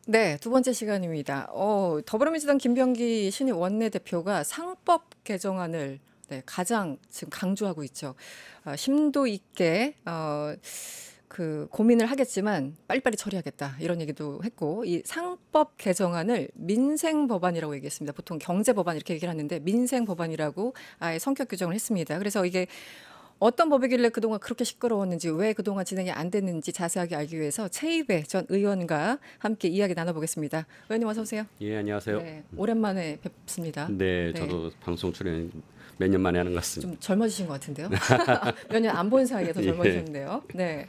네, 두 번째 시간입니다. 더불어민주당 김병기 신임 원내대표가 상법 개정안을 가장 지금 강조하고 있죠. 심도 있게 그 고민을 하겠지만 빨리빨리 처리하겠다 이런 얘기도 했고, 이 상법 개정안을 민생 법안이라고 얘기했습니다. 보통 경제 법안 이렇게 얘기를 하는데 민생 법안이라고 아예 성격 규정을 했습니다. 그래서 이게 어떤 법이길래 그동안 그렇게 시끄러웠는지, 왜 그동안 진행이 안 됐는지 자세하게 알기 위해서 최이배 전 의원과 함께 이야기 나눠보겠습니다. 의원님 어서 오세요. 예, 안녕하세요. 네, 오랜만에 뵙습니다. 네, 저도 방송 출연 몇 년 만에 하는 것 같습니다. 좀 젊어지신 것 같은데요. 몇 년 안 본 사이에 더 젊어지셨네요. 네.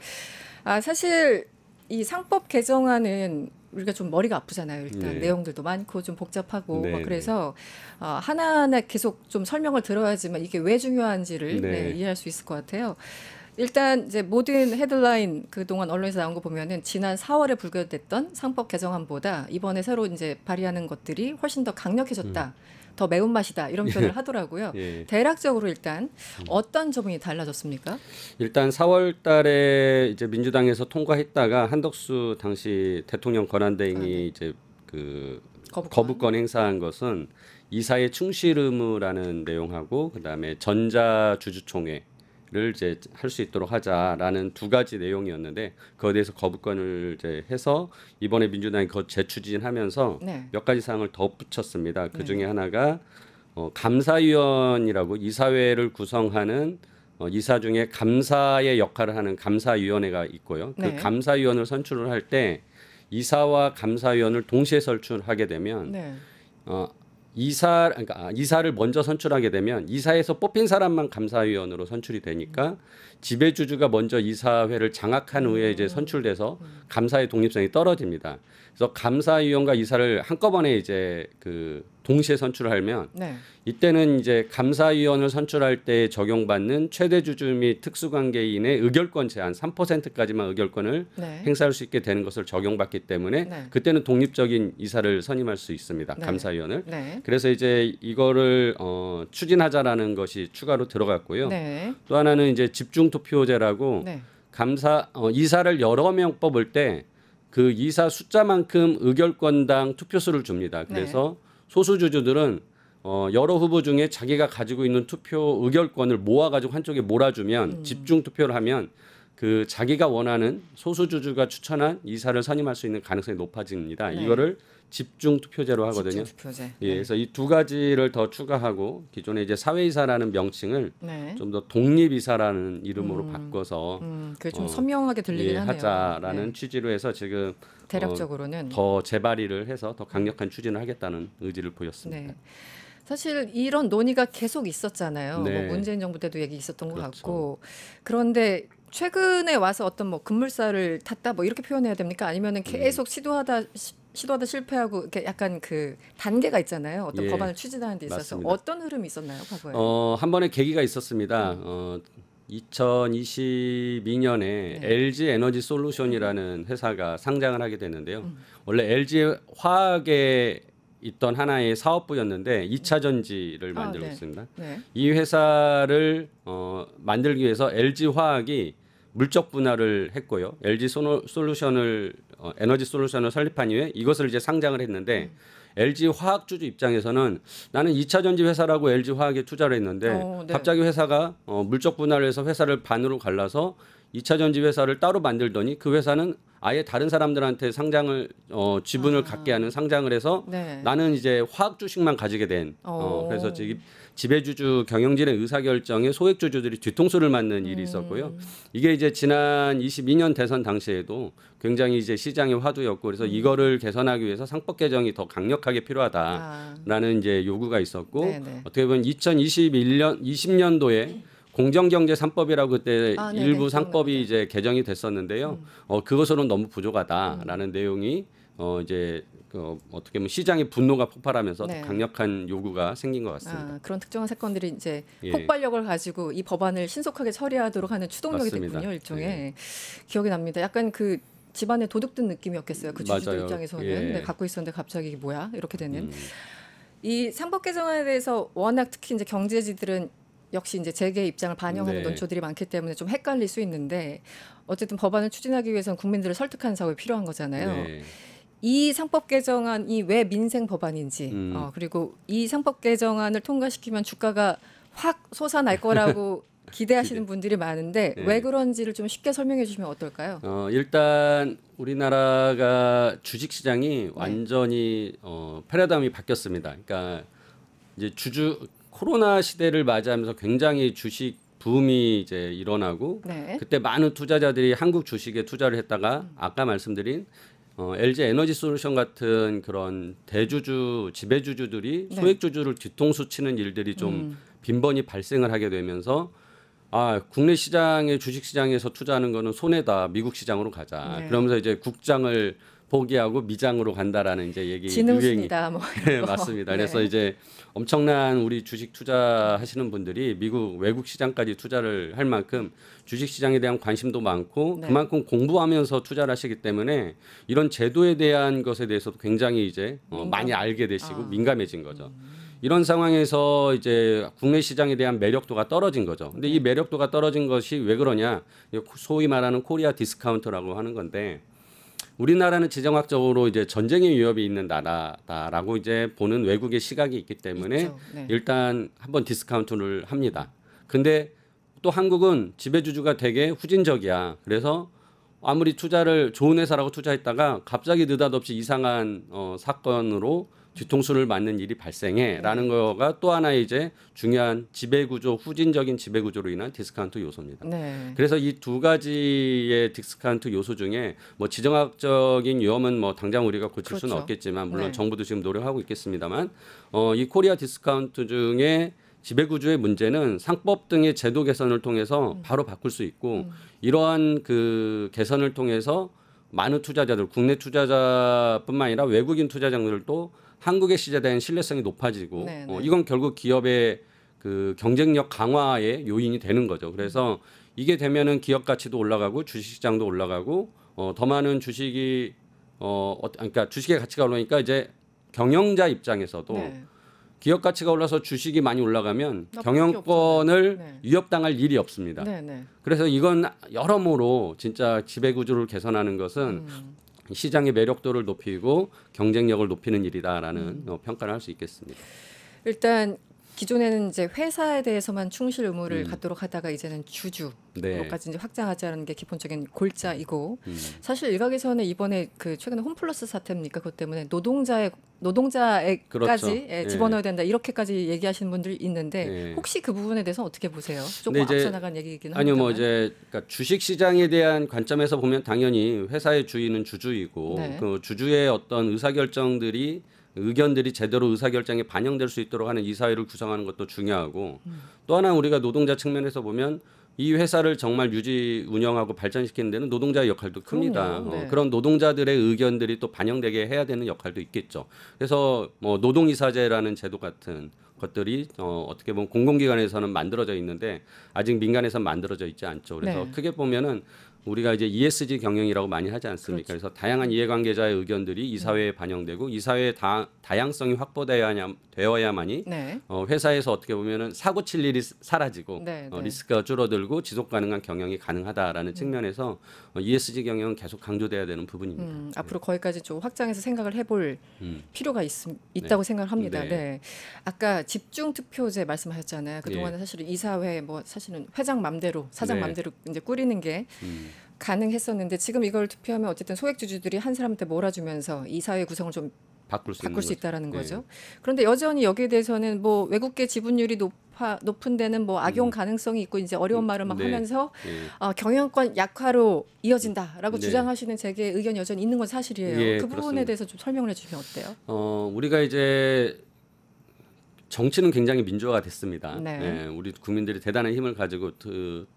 사실 이 상법 개정안은 우리가 좀 머리가 아프잖아요. 일단 네. 내용들도 많고 좀 복잡하고 네, 그래서 하나하나 계속 좀 설명을 들어야지만 이게 왜 중요한지를 네. 이해할 수 있을 것 같아요. 일단 이제 모든 헤드라인 그동안 언론에서 나온 거 보면은 지난 4월에 불결됐던 상법 개정안보다 이번에 새로 이제 발의하는 것들이 훨씬 더 강력해졌다. 더 매운맛이다. 이런 표현을 하더라고요. 예. 대략적으로 일단 어떤 점이 달라졌습니까? 일단 4월 달에 이제 민주당에서 통과했다가 한덕수 당시 대통령 권한대행이 이제 그 거부권 행사한 것은 이사의 충실 의무라는 내용하고 그다음에 전자주주총회를 이제 할 수 있도록 하자라는 두 가지 내용이었는데 그거에 대해서 거부권을 이제 해서 이번에 민주당이 그거 재추진하면서 몇 가지 사항을 덧붙였습니다. 그 중에 하나가 감사위원이라고 이사회를 구성하는 이사 중에 감사의 역할을 하는 감사위원회가 있고요. 그 감사위원을 선출을 할 때 이사와 감사위원을 동시에 선출하게 되면 그러니까 이사를 먼저 선출하게 되면 이사에서 뽑힌 사람만 감사위원으로 선출이 되니까 지배주주가 먼저 이사회를 장악한 후에 이제 선출돼서 감사의 독립성이 떨어집니다. 그래서 감사위원과 이사를 한꺼번에 이제 그 동시에 선출하면 이때는 이제 감사위원을 선출할 때 적용받는 최대 주주 및 특수관계인의 의결권 제한 3%까지만 의결권을 행사할 수 있게 되는 것을 적용받기 때문에 그때는 독립적인 이사를 선임할 수 있습니다. 감사위원을. 그래서 이제 이거를 추진하자라는 것이 추가로 들어갔고요. 또 하나는 이제 집중투표제라고 이사를 여러 명 뽑을 때 그 이사 숫자만큼 의결권당 투표수를 줍니다. 그래서 소수주주들은 여러 후보 중에 자기가 가지고 있는 투표 의결권을 모아가지고 한쪽에 몰아주면 집중 투표를 하면 그 자기가 원하는 소수주주가 추천한 이사를 선임할 수 있는 가능성이 높아집니다. 이거를 집중 투표제로 하거든요. 집중투표제. 예, 그래서 이 두 가지를 더 추가하고 기존에 이제 사회이사라는 명칭을 좀 더 독립이사라는 이름으로 바꿔서 그게 좀 선명하게 들리긴 하네요. 하자라는 취지로 해서 지금 대략적으로는 더 재발의를 해서 더 강력한 추진을 하겠다는 의지를 보였습니다. 사실 이런 논의가 계속 있었잖아요. 뭐 문재인 정부 때도 얘기 있었던 것 같고. 그런데 최근에 와서 어떤 뭐 급물살을 탔다 뭐 이렇게 표현해야 됩니까? 아니면은 계속 시도하다 실패하고 이렇게 약간 그 단계가 있잖아요. 어떤 법안을 추진하는 데 있어서 맞습니다. 어떤 흐름이 있었나요, 과거에? 한 번의 계기가 있었습니다. 2022년에 LG 에너지 솔루션이라는 회사가 상장을 하게 됐는데요. 원래 LG 화학에 있던 하나의 사업부였는데 2차 전지를 만들고 있습니다. 이 회사를 만들기 위해서 LG 화학이 물적 분할을 했고요. LG 솔루션을 에너지 솔루션을 설립한 이후에 이것을 이제 상장을 했는데 LG 화학주주 입장에서는 나는 2차 전지 회사라고 LG 화학에 투자를 했는데 갑자기 회사가 물적 분할을 해서 회사를 반으로 갈라서 2차 전지 회사를 따로 만들더니 그 회사는 아예 다른 사람들한테 상장을 지분을 갖게 하는 상장을 해서 나는 이제 화학 주식만 가지게 된 그래서 지배주주 경영진의 의사결정에 소액주주들이 뒤통수를 맞는 일이 있었고요. 이게 이제 지난 22년 대선 당시에도 굉장히 이제 시장의 화두였고 그래서 이거를 개선하기 위해서 상법 개정이 더 강력하게 필요하다라는 이제 요구가 있었고 어떻게 보면 20년도에 공정경제 3법이라고 그때 일부 상법이 이제 개정이 됐었는데요. 그것으로는 너무 부족하다라는 내용이 이제 어떻게 보면 시장의 분노가 폭발하면서 더 강력한 요구가 생긴 것 같습니다. 그런 특정한 사건들이 이제 폭발력을 가지고 이 법안을 신속하게 처리하도록 하는 추동력이 됐군요. 일종의 기억이 납니다. 약간 그 집안에 도둑 든 느낌이었겠어요. 그 주주들 입장에서는 갖고 있었는데 갑자기 이게 뭐야 이렇게 되는. 이 상법 개정안에 대해서 워낙 특히 이제 경제지들은 역시 이제 재계 입장을 반영하는 논조들이 많기 때문에 좀 헷갈릴 수 있는데 어쨌든 법안을 추진하기 위해서는 국민들을 설득하는 작업이 필요한 거잖아요. 이 상법 개정안이 왜 민생 법안인지 그리고 이 상법 개정안을 통과시키면 주가가 확 솟아날 거라고 기대하시는 분들이 많은데 왜 그런지를 좀 쉽게 설명해 주시면 어떨까요? 일단 우리나라가 주식 시장이 완전히 패러다임이 바뀌었습니다. 그러니까 이제 코로나 시대를 맞이하면서 굉장히 주식 붐이 이제 일어나고 그때 많은 투자자들이 한국 주식에 투자를 했다가 아까 말씀드린 LG 에너지 솔루션 같은 그런 대주주 지배주주들이 소액주주를 뒤통수 치는 일들이 좀 빈번히 발생을 하게 되면서 국내 시장의 주식 시장에서 투자하는 거는 손해다. 미국 시장으로 가자. 그러면서 이제 국장을 포기하고 미장으로 간다라는 이제 얘기 지능수입니다. 뭐 네, 맞습니다. 그래서 이제 엄청난 우리 주식 투자하시는 분들이 미국 외국 시장까지 투자를 할 만큼 주식 시장에 대한 관심도 많고 그만큼 공부하면서 투자를 하시기 때문에 이런 제도에 대한 것에 대해서도 굉장히 이제 많이 알게 되시고 민감해진 거죠. 이런 상황에서 이제 국내 시장에 대한 매력도가 떨어진 거죠. 근데 이 매력도가 떨어진 것이 왜 그러냐? 소위 말하는 코리아 디스카운트라고 하는 건데 우리나라는 지정학적으로 이제 전쟁의 위협이 있는 나라다라고 이제 보는 외국의 시각이 있기 때문에 일단 한번 디스카운트를 합니다. 근데 또 한국은 지배주주가 되게 후진적이야. 그래서 아무리 투자를 좋은 회사라고 투자했다가 갑자기 느닷없이 이상한 사건으로 뒤통수를 맞는 일이 발생해라는 거가 또 하나의 이제 중요한 지배구조, 후진적인 지배구조로 인한 디스카운트 요소입니다. 그래서 이 두 가지의 디스카운트 요소 중에 뭐 지정학적인 위험은 뭐 당장 우리가 고칠 수는 없겠지만 물론 정부도 지금 노력하고 있겠습니다만 이 코리아 디스카운트 중에 지배구조의 문제는 상법 등의 제도 개선을 통해서 바로 바꿀 수 있고 이러한 그 개선을 통해서 많은 투자자들, 국내 투자자뿐만 아니라 외국인 투자자들도 한국의 시장에 대한 신뢰성이 높아지고 이건 결국 기업의 그 경쟁력 강화의 요인이 되는 거죠. 그래서 이게 되면은 기업 가치도 올라가고 주식 시장도 올라가고 더 많은 주식이 그러니까 주식의 가치가 올라가니까 이제 경영자 입장에서도 기업 가치가 올라서 주식이 많이 올라가면 경영권을 위협당할 일이 없습니다. 그래서 이건 여러모로 진짜 지배구조를 개선하는 것은 시장의 매력도를 높이고 경쟁력을 높이는 일이다라는 평가를 할 수 있겠습니다. 일단 기존에는 이제 회사에 대해서만 충실 의무를 갖도록 하다가 이제는 주주로까지 이제 확장하자는 게 기본적인 골자이고 사실 일각에서는 이번에 그 최근에 홈플러스 사태입니까? 그것 때문에 노동자에까지 집어넣어야 된다 이렇게까지 얘기하시는 분들이 있는데 혹시 그 부분에 대해서 어떻게 보세요? 조금 앞서 나간 얘기이긴 합니다만. 아니요, 뭐 이제 그러니까 주식 시장에 대한 관점에서 보면 당연히 회사의 주인은 주주이고 그 주주의 어떤 의견들이 제대로 의사결정에 반영될 수 있도록 하는 이사회를 구성하는 것도 중요하고 또 하나 우리가 노동자 측면에서 보면 이 회사를 정말 유지 운영하고 발전시키는 데는 노동자의 역할도 큽니다. 그런 노동자들의 의견들이 또 반영되게 해야 되는 역할도 있겠죠. 그래서 뭐 노동이사제라는 제도 같은 것들이 어떻게 보면 공공기관에서는 만들어져 있는데 아직 민간에서는 만들어져 있지 않죠. 그래서 크게 보면은 우리가 이제 ESG 경영이라고 많이 하지 않습니까? 그래서 다양한 이해관계자의 의견들이 이사회에 반영되고 이사회의 다양성이 확보되어야만이 회사에서 어떻게 보면은 사고 칠 일이 사라지고 리스크가 줄어들고 지속 가능한 경영이 가능하다라는 측면에서 ESG 경영은 계속 강조돼야 되는 부분입니다. 앞으로 거기까지 좀 확장해서 생각을 해볼 필요가 있다고 생각을 합니다. 아까 집중 투표제 말씀하셨잖아요. 그동안은 사실은 이사회 뭐 사실은 회장 맘대로 사장 맘대로 이제 꾸리는 게 가능했었는데 지금 이걸 투표하면 어쨌든 소액주주들이 한 사람한테 몰아주면서 이사회 구성을 좀 바꿀 수 있다라는 거죠. 그런데 여전히 여기에 대해서는 뭐 외국계 지분율이 높은 데는 뭐 악용 가능성이 있고 이제 어려운 말을 막 하면서 경영권 약화로 이어진다라고 주장하시는 제게 의견이 여전히 있는 건 사실이에요. 그 부분에 대해서 좀 설명을 해주시면 어때요? 우리가 이제 정치는 굉장히 민주화가 됐습니다. 우리 국민들이 대단한 힘을 가지고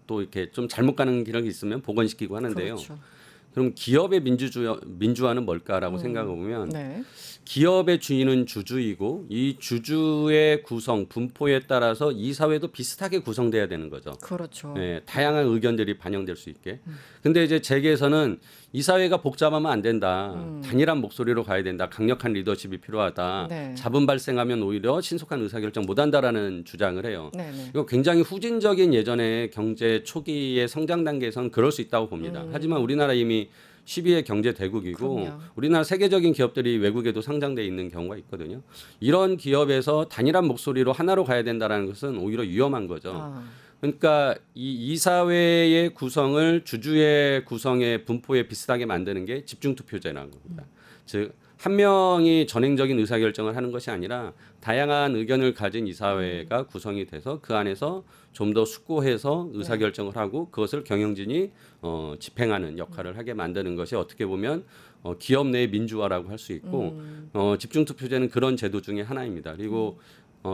또 이렇게 좀 잘못 가는 기록이 있으면 복원시키고 하는데요. 그럼 기업의 민주화는 뭘까라고 생각해 보면 기업의 주인은 주주이고 이 주주의 구성, 분포에 따라서 이사회도 비슷하게 구성돼야 되는 거죠. 다양한 의견들이 반영될 수 있게. 근데 이제 재계에서는 이사회가 복잡하면 안 된다. 단일한 목소리로 가야 된다. 강력한 리더십이 필요하다. 잡음 발생하면 오히려 신속한 의사결정 못한다라는 주장을 해요. 이거 굉장히 후진적인 예전에 경제 초기의 성장 단계에서는 그럴 수 있다고 봅니다. 하지만 우리나라 이미 12의 경제 대국이고 그럼요. 우리나라 세계적인 기업들이 외국에도 상장돼 있는 경우가 있거든요. 이런 기업에서 단일한 목소리로 하나로 가야 된다는 것은 오히려 위험한 거죠. 아, 그러니까 이 이사회의 구성을 주주의 구성의 분포에 비슷하게 만드는 게 집중투표제라는 겁니다. 즉 한 명이 전행적인 의사결정을 하는 것이 아니라 다양한 의견을 가진 이사회가 구성이 돼서 그 안에서 좀 더 숙고해서 의사결정을 하고 그것을 경영진이 집행하는 역할을 하게 만드는 것이 어떻게 보면 기업 내의 민주화라고 할 수 있고 집중투표제는 그런 제도 중에 하나입니다. 그리고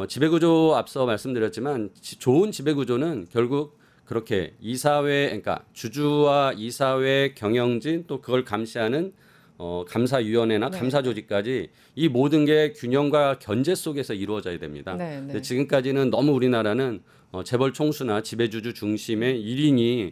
지배구조 앞서 말씀드렸지만 좋은 지배구조는 결국 그렇게 이사회 그러니까 주주와 이사회 경영진 또 그걸 감시하는 감사위원회나 네. 감사조직까지 이 모든 게 균형과 견제 속에서 이루어져야 됩니다. 네, 네. 근데 지금까지는 너무 우리나라는 재벌 총수나 지배주주 중심의 1인이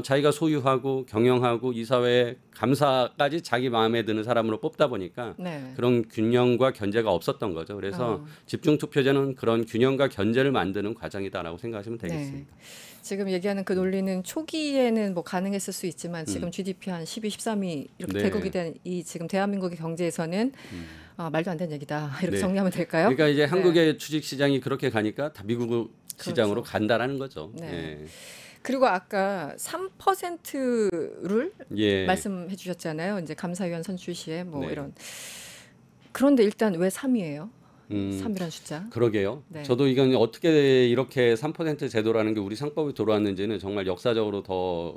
자기가 소유하고 경영하고 이사회 감사까지 자기 마음에 드는 사람으로 뽑다 보니까 네. 그런 균형과 견제가 없었던 거죠. 그래서 집중투표제는 그런 균형과 견제를 만드는 과정이다라고 생각하시면 되겠습니다. 네. 지금 얘기하는 그 논리는 초기에는 뭐 가능했을 수 있지만 지금 GDP 한 12, 13위 이렇게 네. 대국이 된 이 지금 대한민국의 경제에서는 말도 안 되는 얘기다. 이렇게 네. 정리하면 될까요? 그러니까 이제 네. 한국의 주식 시장이 그렇게 가니까 다 미국 시장으로 간다라는 거죠. 네. 예. 그리고 아까 3%를 예. 말씀해 주셨잖아요. 이제 감사위원 선출 시에 뭐 네. 이런. 그런데 일단 왜 3위예요? 음, 3이란 숫자. 그러게요. 네. 저도 이건 어떻게 이렇게 3% 제도라는 게 우리 상법에 들어왔는지는 정말 역사적으로 더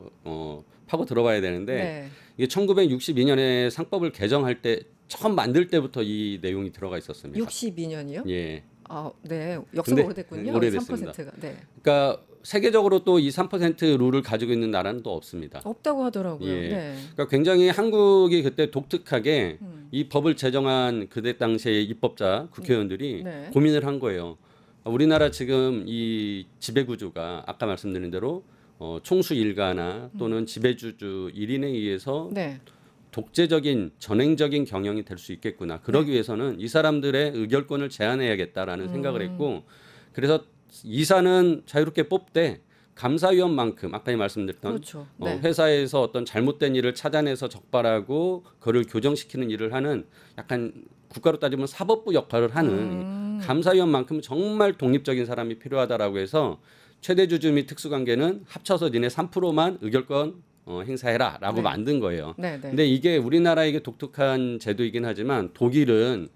파고 들어봐야 되는데 네. 이게 1962년에 상법을 개정할 때 처음 만들 때부터 이 내용이 들어가 있었습니다. 62년이요? 예. 아, 네. 역사가 근데 오래됐군요. 오래됐습니다. 3%가. 네. 그러니까 세계적으로 또 이 3% 룰을 가지고 있는 나라는 또 없습니다. 없다고 하더라고요. 예. 네. 그러니까 굉장히 한국이 그때 독특하게 이 법을 제정한 그때 당시의 입법자 국회의원들이 네. 고민을 한 거예요. 우리나라 지금 이 지배구조가 아까 말씀드린 대로 총수 일가나 또는 지배주주 1인에 의해서 네. 독재적인 전행적인 경영이 될 수 있겠구나. 그러기 위해서는 이 사람들의 의결권을 제한해야겠다라는 생각을 했고 그래서 이사는 자유롭게 뽑되 감사위원만큼 아까 말씀드렸던 그렇죠. 네. 회사에서 어떤 잘못된 일을 찾아내서 적발하고 그를 교정시키는 일을 하는 약간 국가로 따지면 사법부 역할을 하는 감사위원만큼 정말 독립적인 사람이 필요하다라고 해서 최대 주주 및 특수관계는 합쳐서 니네 3%만 의결권 행사해라라고 네. 만든 거예요. 네, 네. 근데 이게 우리나라에게 독특한 제도이긴 하지만 독일은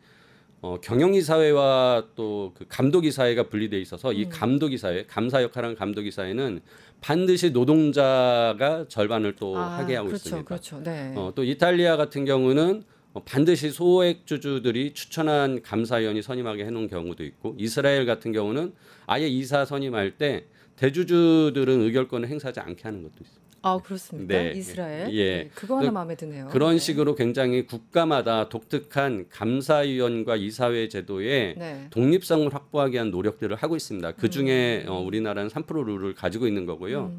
경영이사회와 또 그 감독이사회가 분리돼 있어서 이 감독이사회, 감사 역할하는 감독이사회는 반드시 노동자가 절반을 또 하게 하고 그렇죠, 있습니다. 그렇죠. 네. 또 이탈리아 같은 경우는 반드시 소액 주주들이 추천한 감사위원이 선임하게 해놓은 경우도 있고 이스라엘 같은 경우는 아예 이사 선임할 때 대주주들은 의결권을 행사하지 않게 하는 것도 있습니다. 아, 그렇습니까? 네. 이스라엘? 예. 네, 그거 하나 마음에 드네요. 그런 네. 식으로 굉장히 국가마다 독특한 감사위원과 이사회 제도의 네. 독립성을 확보하기 위한 노력들을 하고 있습니다. 그 중에 우리나라는 3% 룰을 가지고 있는 거고요.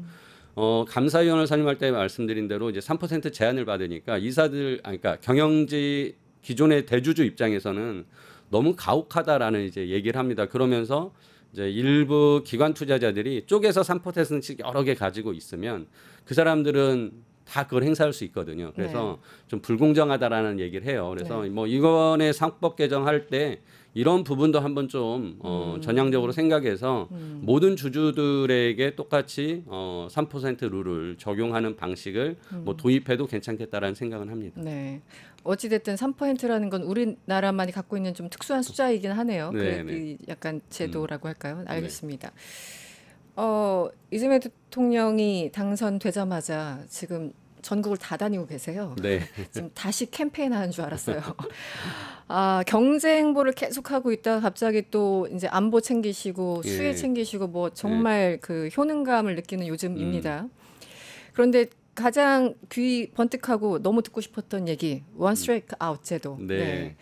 감사위원을 선임할 때 말씀드린 대로 이제 3% 제한을 받으니까 이사들, 그러니까 경영지 기존의 대주주 입장에서는 너무 가혹하다라는 이제 얘기를 합니다. 그러면서 이제 일부 기관 투자자들이 쪼개서 3%씩 여러 개 가지고 있으면 그 사람들은 다 그걸 행사할 수 있거든요. 그래서 좀 불공정하다라는 얘기를 해요. 그래서 뭐 이번에 상법 개정할 때 이런 부분도 한번 좀 전향적으로 생각해서 모든 주주들에게 똑같이 3% 룰을 적용하는 방식을 뭐 도입해도 괜찮겠다라는 생각은 합니다. 네. 어찌됐든 3%라는 건 우리나라만이 갖고 있는 좀 특수한 숫자이긴 하네요. 네, 그 네. 약간 제도라고 할까요? 알겠습니다. 이재명 대통령이 당선되자마자 지금 전국을 다 다니고 계세요. 네. 지금 다시 캠페인하는 줄 알았어요. 경제 행보를 계속하고 있다가 갑자기 또 이제 안보 챙기시고 예. 수혜 챙기시고 뭐 정말 그 효능감을 느끼는 요즘입니다. 그런데 가장 귀 번뜩하고 너무 듣고 싶었던 얘기, 원 스트라이크 아웃 제도. 네.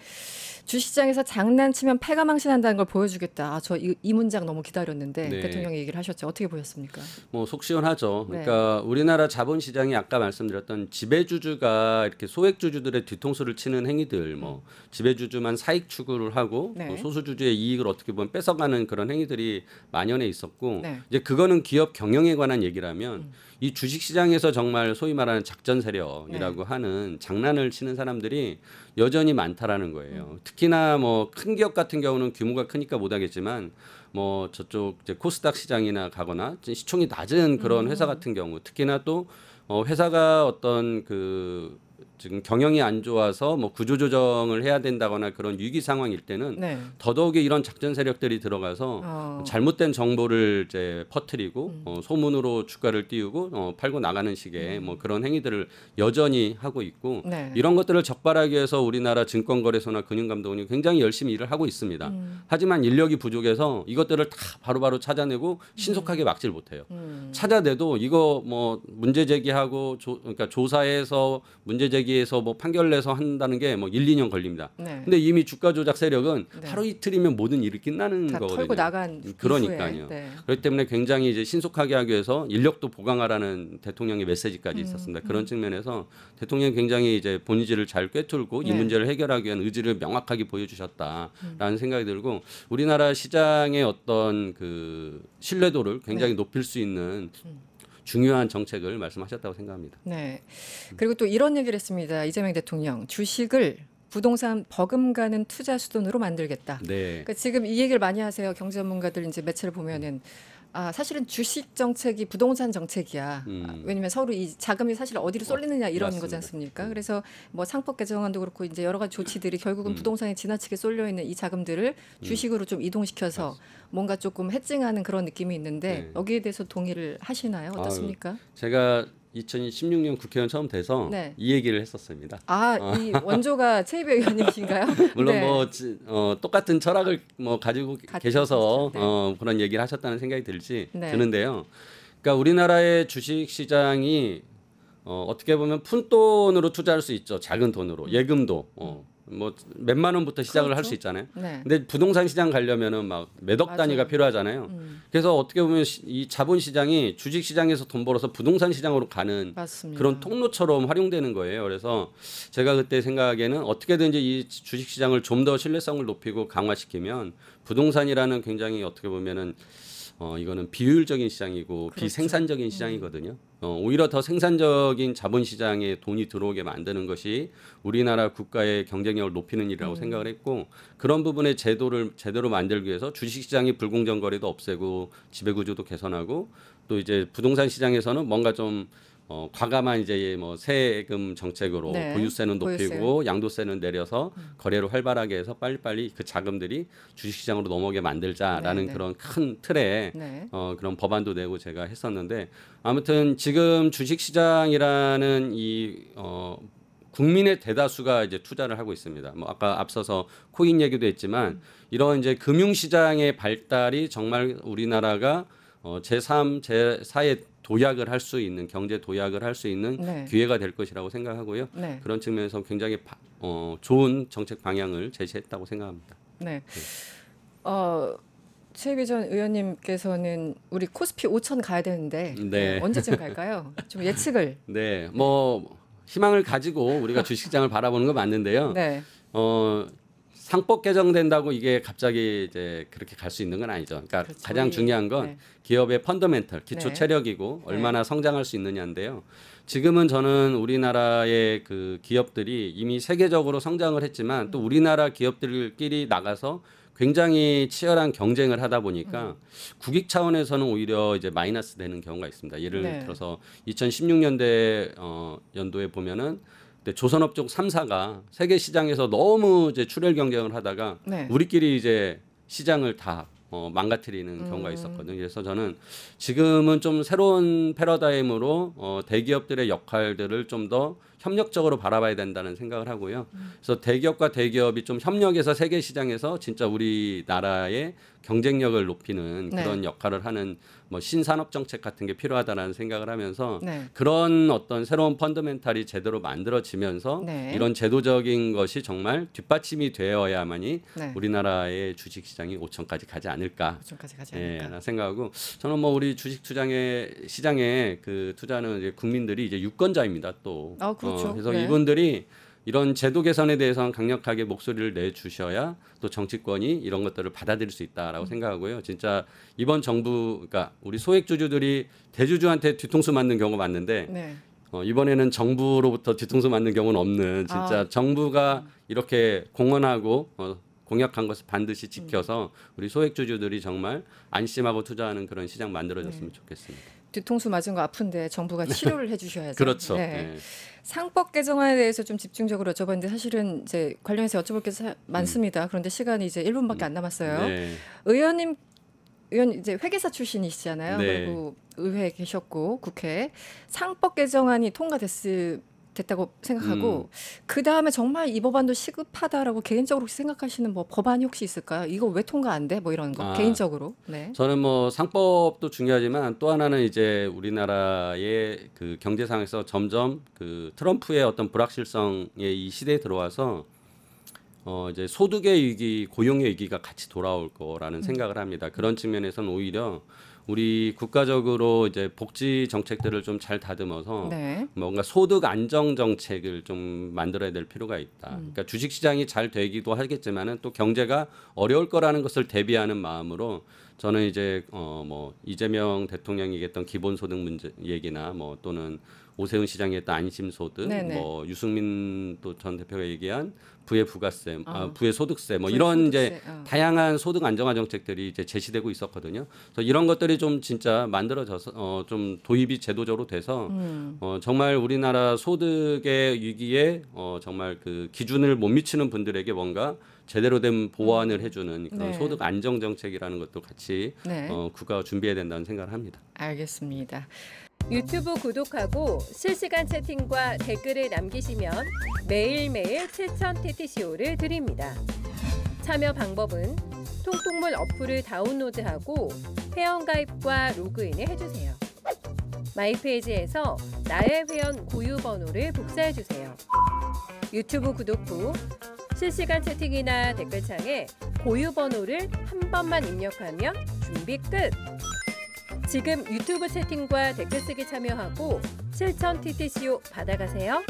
주식시장에서 장난치면 패가 망신한다는 걸 보여주겠다. 아, 저 이 문장 너무 기다렸는데 네. 대통령이 얘기를 하셨죠. 어떻게 보셨습니까? 뭐 속 시원하죠. 네. 그러니까 우리나라 자본시장이 아까 말씀드렸던 지배주주가 이렇게 소액주주들의 뒤통수를 치는 행위들, 뭐 지배주주만 사익 추구를 하고 네. 또 소수주주의 이익을 어떻게 보면 뺏어가는 그런 행위들이 만연해 있었고 네. 이제 그거는 기업 경영에 관한 얘기라면 이 주식시장에서 정말 소위 말하는 작전 세력이라고 하는 장난을 치는 사람들이 여전히 많다라는 거예요. 특히나 뭐 큰 기업 같은 경우는 규모가 크니까 못하겠지만 뭐 저쪽 이제 코스닥 시장이나 가거나 시총이 낮은 그런 회사 같은 경우 특히나 또 회사가 어떤 그 지금 경영이 안 좋아서 뭐 구조조정을 해야 된다거나 그런 위기 상황일 때는 네. 더더욱이 이런 작전 세력들이 들어가서 잘못된 정보를 이제 퍼뜨리고 소문으로 주가를 띄우고 팔고 나가는 식의 뭐 그런 행위들을 여전히 하고 있고 네. 이런 것들을 적발하기 위해서 우리나라 증권거래소나 금융감독원이 굉장히 열심히 일을 하고 있습니다. 하지만 인력이 부족해서 이것들을 다 바로바로 찾아내고 신속하게 막질 못해요. 찾아내도 이거 뭐 문제 제기하고 그러니까 조사해서 문제 제기해서 뭐 판결 내서 한다는 게 뭐 1, 2년 걸립니다. 네. 근데 이미 주가 조작 세력은 네. 하루 이틀이면 모든 일이 끝나는 다 거거든요. 털고 나간 그러니까요. 이후에. 네. 그렇기 때문에 굉장히 이제 신속하게 하기 위해서 인력도 보강하라는 대통령의 메시지까지 있었습니다. 그런 측면에서 대통령이 굉장히 이제 본의지를 잘 꿰뚫고 이 네. 문제를 해결하기 위한 의지를 명확하게 보여주셨다라는 생각이 들고 우리나라 시장의 어떤 그 신뢰도를 굉장히 높일 수 있는 중요한 정책을 말씀하셨다고 생각합니다. 네. 그리고 또 이런 얘기를 했습니다. 이재명 대통령 주식을 부동산 버금가는 투자 수단으로 만들겠다. 네. 그러니까 지금 이 얘기를 많이 하세요. 경제 전문가들 이제 매체를 보면은 사실은 주식 정책이 부동산 정책이야. 왜냐면 서로 이 자금이 사실 어디로 쏠리느냐 이런 맞습니다. 거지 않습니까? 그래서 뭐 상법 개정안도 그렇고 이제 여러 가지 조치들이 결국은 부동산에 지나치게 쏠려 있는 이 자금들을 주식으로 좀 이동시켜서 뭔가 조금 해칭하는 그런 느낌이 있는데 네. 여기에 대해서 동의를 하시나요? 어떻습니까? 제가 2016년 국회의원 처음 돼서 네. 이 얘기를 했었습니다. 이 원조가 최이배 의원님이신가요? 물론 네. 뭐 똑같은 철학을 뭐 가지고 같이 계셔서 계시죠. 그런 얘기를 하셨다는 생각이 네. 드는데요. 그러니까 우리나라의 주식 시장이 어떻게 보면 푼돈으로 투자할 수 있죠. 작은 돈으로 예금도 뭐 몇만 원부터 시작을 할 수 그렇죠. 있잖아요. 네. 근데 부동산 시장 가려면은 막 몇억 맞아요. 단위가 필요하잖아요. 그래서 어떻게 보면 이 자본 시장이 주식 시장에서 돈 벌어서 부동산 시장으로 가는 맞습니다. 그런 통로처럼 활용되는 거예요. 그래서 제가 그때 생각에는 어떻게든지 이 주식 시장을 좀 더 신뢰성을 높이고 강화시키면 부동산이라는 굉장히 어떻게 보면은 이거는 비효율적인 시장이고 그렇죠. 비생산적인 시장이거든요. 오히려 더 생산적인 자본 시장에 돈이 들어오게 만드는 것이 우리나라 국가의 경쟁력을 높이는 일이라고 생각을 했고 그런 부분의 제도를 제대로 만들기 위해서 주식 시장의 불공정 거래도 없애고 지배 구조도 개선하고 또 이제 부동산 시장에서는 뭔가 좀 과감한 이제 뭐 세금 정책으로 네. 보유세는 높이고 보유세. 양도세는 내려서 거래를 활발하게 해서 빨리빨리 그 자금들이 주식시장으로 넘어오게 만들자라는 네, 네. 그런 큰 틀에 네. 그런 법안도 내고 제가 했었는데 아무튼 지금 주식시장이라는 이 국민의 대다수가 이제 투자를 하고 있습니다. 뭐 아까 앞서서 코인 얘기도 했지만 이런 이제 금융시장의 발달이 정말 우리나라가 제3, 제4의 도약을 할 수 있는 경제 도약을 할 수 있는 네. 기회가 될 것이라고 생각하고요. 네. 그런 측면에서 굉장히 좋은 정책 방향을 제시했다고 생각합니다. 네. 최희배 전 의원님께서는 우리 코스피 5천 가야 되는데 네. 언제쯤 갈까요? 좀 예측을. 네, 뭐 희망을 가지고 우리가 주식시장을 바라보는 건 맞는데요. 네. 상법 개정된다고 이게 갑자기 이제 그렇게 갈 수 있는 건 아니죠. 그러니까 그렇죠. 가장 중요한 건 네. 기업의 펀더멘털, 기초 네. 체력이고 얼마나 성장할 수 있느냐인데요. 지금은 저는 우리나라의 그 기업들이 이미 세계적으로 성장을 했지만 또 우리나라 기업들끼리 나가서 굉장히 치열한 경쟁을 하다 보니까 국익 차원에서는 오히려 이제 마이너스 되는 경우가 있습니다. 예를 네. 들어서 2016년대 연도에 보면은 조선업종 3사가 세계 시장에서 너무 이제 출혈 경쟁을 하다가 네. 우리끼리 이제 시장을 다 망가뜨리는 경우가 있었거든요. 그래서 저는 지금은 좀 새로운 패러다임으로 대기업들의 역할들을 좀 더 협력적으로 바라봐야 된다는 생각을 하고요. 그래서 대기업과 대기업이 좀 협력해서 세계 시장에서 진짜 우리나라의 경쟁력을 높이는 네. 그런 역할을 하는 뭐 신산업 정책 같은 게 필요하다라는 생각을 하면서 네. 그런 어떤 새로운 펀더멘탈이 제대로 만들어지면서 네. 이런 제도적인 것이 정말 뒷받침이 되어야만이 네. 우리나라의 주식시장이 5천까지 가지 않을까. 5천까지 가지 예, 않을까. 라는 생각하고 저는 뭐 우리 주식 시장에 그 투자는 이제 국민들이 이제 유권자입니다 또. 아, 그렇죠. 그래서 네. 이분들이 이런 제도 개선에 대해서는 강력하게 목소리를 내주셔야 또 정치권이 이런 것들을 받아들일 수 있다라고 생각하고요. 진짜 이번 정부, 그러니까 우리 소액주주들이 대주주한테 뒤통수 맞는 경우가 많은데 네. 이번에는 정부로부터 뒤통수 맞는 경우는 없는 진짜 정부가 이렇게 공언하고 공약한 것을 반드시 지켜서 우리 소액주주들이 정말 안심하고 투자하는 그런 시장 만들어졌으면 좋겠습니다. 뒤통수 맞은 거 아픈데 정부가 치료를 해주셔야죠. 그렇죠. 네. 네. 상법 개정안에 대해서 좀 집중적으로 여쭤봤는데 사실은 이제 관련해서 여쭤볼 게 많습니다. 그런데 시간이 이제 1분밖에 안 남았어요. 네. 의원 이제 회계사 출신이시잖아요. 네. 그리고 의회에 계셨고 국회 상법 개정안이 됐다고 생각하고 그 다음에 정말 이 법안도 시급하다라고 개인적으로 혹시 생각하시는 뭐 법안이 혹시 있을까요? 이거 왜 통과 안 돼? 뭐 이런 거 개인적으로. 네. 저는 뭐 상법도 중요하지만 또 하나는 이제 우리나라의 그 경제 상황에서 점점 그 트럼프의 어떤 불확실성의 이 시대에 들어와서 이제 소득의 위기, 고용의 위기가 같이 돌아올 거라는 생각을 합니다. 그런 측면에서는 오히려 우리 국가적으로 이제 복지 정책들을 좀 잘 다듬어서 네. 뭔가 소득 안정 정책을 좀 만들어야 될 필요가 있다. 그러니까 주식 시장이 잘 되기도 하겠지만은 또 경제가 어려울 거라는 것을 대비하는 마음으로 저는 이제 뭐 이재명 대통령이 얘기했던 기본소득 문제 얘기나 뭐 또는 오세훈 시장이 했던 안심소득, 네네. 뭐 유승민 또 전 대표가 얘기한 부의 부가세, 부의 소득세, 뭐 이런 이제 다양한 소득 안정화 정책들이 이제 제시되고 있었거든요. 그래서 이런 것들이 좀 진짜 만들어져서 좀 도입이 제도적으로 돼서 정말 우리나라 소득의 위기에 정말 그 기준을 못 미치는 분들에게 뭔가 제대로 된 보완을 해주는 그런 네. 소득 안정 정책이라는 것도 같이 네. 국가가 준비해야 된다는 생각을 합니다. 알겠습니다. 유튜브 구독하고 실시간 채팅과 댓글을 남기시면 매일매일 7천 TTCO를 드립니다. 참여 방법은 통통물 어플을 다운로드하고 회원가입과 로그인을 해주세요. 마이페이지에서 나의 회원 고유 번호를 복사해주세요. 유튜브 구독 후 실시간 채팅이나 댓글창에 고유 번호를 한 번만 입력하면 준비 끝! 지금 유튜브 채팅과 댓글 쓰기 참여하고 실천 TTCO 받아가세요.